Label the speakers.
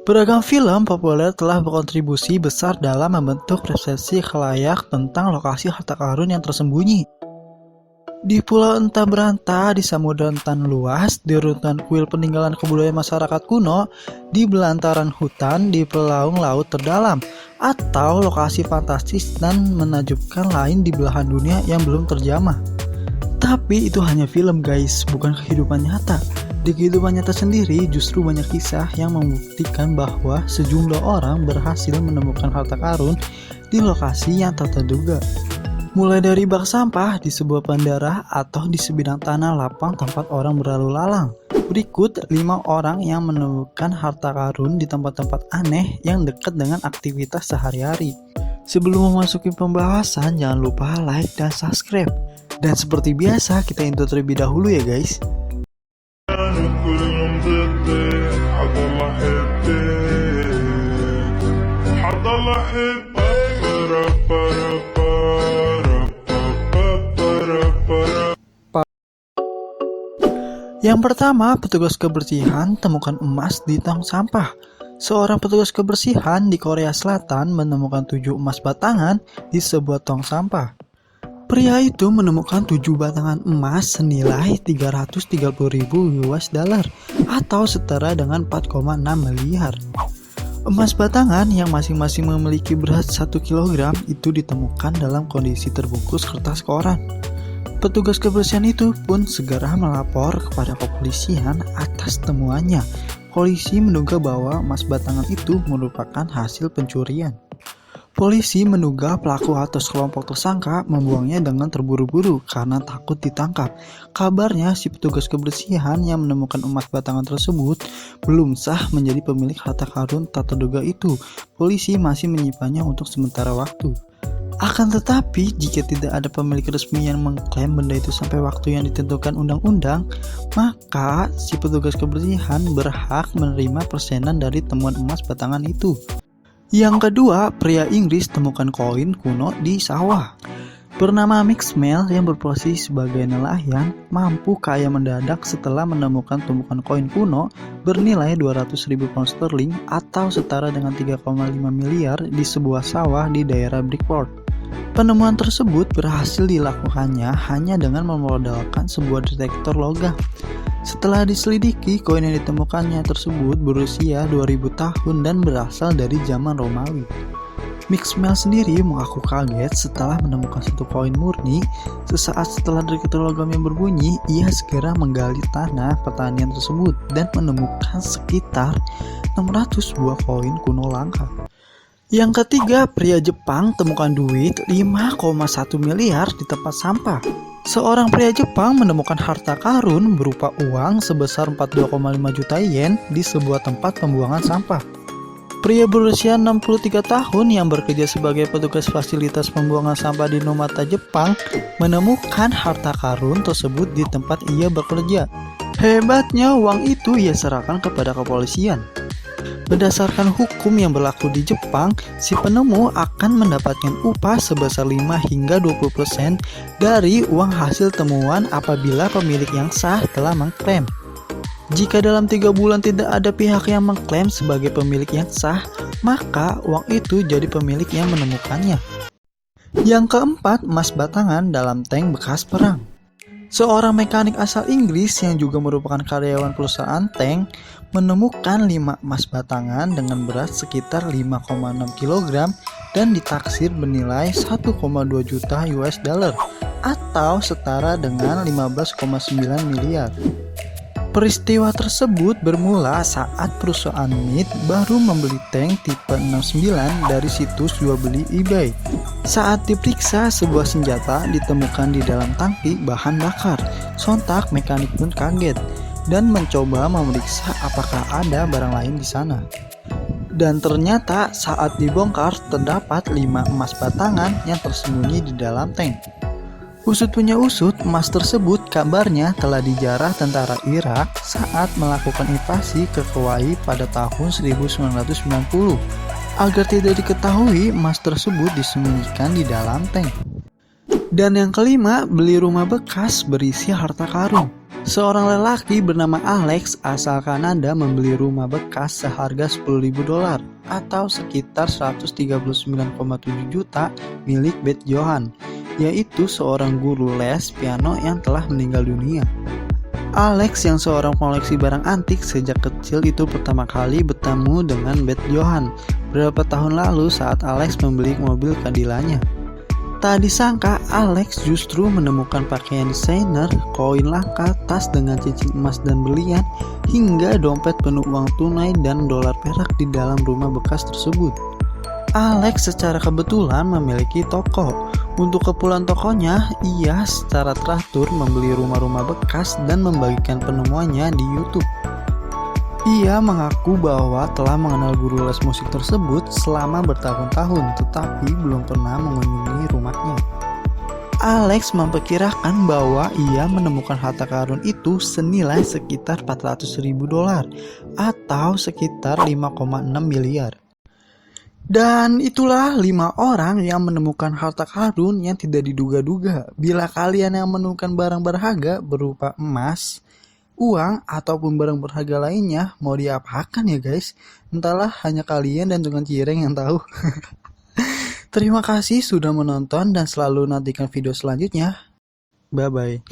Speaker 1: Beragam film populer telah berkontribusi besar dalam membentuk persepsi khalayak tentang lokasi harta karun yang tersembunyi. Di pulau entah berantah, di samudera entan luas, di runtuhan kuil peninggalan kebudayaan masyarakat kuno, di belantaran hutan, di pelaung laut terdalam, atau lokasi fantastis dan menakjubkan lain di belahan dunia yang belum terjamah. Tapi itu hanya film guys, bukan kehidupan nyata. Di kehidupan nyata sendiri justru banyak kisah yang membuktikan bahwa sejumlah orang berhasil menemukan harta karun di lokasi yang tak terduga. Mulai dari bak sampah di sebuah bandara atau di sebidang tanah lapang tempat orang berlalu lalang. Berikut 5 orang yang menemukan harta karun di tempat-tempat aneh yang dekat dengan aktivitas sehari-hari. Sebelum memasuki pembahasan, jangan lupa like dan subscribe. Dan seperti biasa, kita intro terlebih dahulu ya guys. Yang pertama, petugas kebersihan temukan emas di tong sampah. Seorang petugas kebersihan di Korea Selatan menemukan 7 emas batangan di sebuah tong sampah. Pria itu menemukan 7 batangan emas senilai 330.000 US dollar atau setara dengan 4,6 miliar. Emas batangan yang masing-masing memiliki berat 1 kg itu ditemukan dalam kondisi terbungkus kertas koran. Petugas kebersihan itu pun segera melapor kepada kepolisian atas temuannya. Polisi menduga bahwa emas batangan itu merupakan hasil pencurian. Polisi menduga pelaku atau kelompok tersangka membuangnya dengan terburu-buru karena takut ditangkap. Kabarnya si petugas kebersihan yang menemukan emas batangan tersebut belum sah menjadi pemilik harta karun tak terduga itu. Polisi masih menyimpannya untuk sementara waktu. Akan tetapi, jika tidak ada pemilik resmi yang mengklaim benda itu sampai waktu yang ditentukan undang-undang, maka si petugas kebersihan berhak menerima persenan dari temuan emas batangan itu. Yang kedua, pria Inggris temukan koin kuno di sawah. Bernama Mixmel yang berprofesi sebagai nelayan mampu kaya mendadak setelah menemukan tumpukan koin kuno bernilai 200.000 pound sterling atau setara dengan 3,5 miliar di sebuah sawah di daerah Bridport. Penemuan tersebut berhasil dilakukannya hanya dengan memodalkan sebuah detektor logam. Setelah diselidiki, koin yang ditemukannya tersebut berusia 2000 tahun dan berasal dari zaman Romawi. Mixmel sendiri mengaku kaget setelah menemukan satu koin murni. Sesaat setelah detektor logam yang berbunyi, ia segera menggali tanah pertanian tersebut dan menemukan sekitar 600 buah koin kuno langka. Yang ketiga, pria Jepang temukan duit 5,1 miliar di tempat sampah. Seorang pria Jepang menemukan harta karun berupa uang sebesar 42,5 juta yen di sebuah tempat pembuangan sampah. Pria berusia 63 tahun yang bekerja sebagai petugas fasilitas pembuangan sampah di Nomata, Jepang, menemukan harta karun tersebut di tempat ia bekerja. Hebatnya, uang itu ia serahkan kepada kepolisian. Berdasarkan hukum yang berlaku di Jepang, si penemu akan mendapatkan upah sebesar 5 hingga 20% dari uang hasil temuan apabila pemilik yang sah telah mengklaim. Jika dalam 3 bulan tidak ada pihak yang mengklaim sebagai pemilik yang sah, maka uang itu jadi pemilik yang menemukannya. Yang keempat, emas batangan dalam tank bekas perang. Seorang mekanik asal Inggris yang juga merupakan karyawan perusahaan tank menemukan 5 emas batangan dengan berat sekitar 5,6 kg dan ditaksir bernilai 1,2 juta US dollar atau setara dengan 15,9 miliar. Peristiwa tersebut bermula saat perusahaan MIT baru membeli tank tipe 69 dari situs jual beli eBay. Saat diperiksa, sebuah senjata ditemukan di dalam tangki bahan bakar. Sontak mekanik pun kaget dan mencoba memeriksa apakah ada barang lain di sana. Dan ternyata saat dibongkar terdapat 5 emas batangan yang tersembunyi di dalam tank. Usut punya usut, emas tersebut kabarnya telah dijarah tentara Irak saat melakukan invasi ke Kuwait pada tahun 1990. Agar tidak diketahui, emas tersebut disembunyikan di dalam tank. Dan yang kelima, beli rumah bekas berisi harta karun. Seorang lelaki bernama Alex asal Kanada membeli rumah bekas seharga $10.000 atau sekitar 139,7 juta milik Beth Johan, yaitu seorang guru les piano yang telah meninggal dunia. Alex yang seorang koleksi barang antik sejak kecil itu pertama kali bertemu dengan Beth Johan beberapa tahun lalu saat Alex membeli mobil keadilannya. Tak disangka Alex justru menemukan pakaian desainer, koin langka, tas dengan cincin emas dan berlian, hingga dompet penuh uang tunai dan dolar perak di dalam rumah bekas tersebut. Alex secara kebetulan memiliki toko. Untuk keperluan tokonya, ia secara teratur membeli rumah-rumah bekas dan membagikan penemuannya di YouTube. Ia mengaku bahwa telah mengenal guru les musik tersebut selama bertahun-tahun, tetapi belum pernah mengunjungi rumahnya. Alex memperkirakan bahwa ia menemukan harta karun itu senilai sekitar $400.000 atau sekitar 5,6 miliar. Dan itulah 5 orang yang menemukan harta karun yang tidak diduga-duga. Bila kalian yang menemukan barang berharga berupa emas, uang, ataupun barang berharga lainnya, mau diapakan ya guys? Entahlah, hanya kalian dan tukang cireng yang tahu. Terima kasih sudah menonton dan selalu nantikan video selanjutnya. Bye-bye.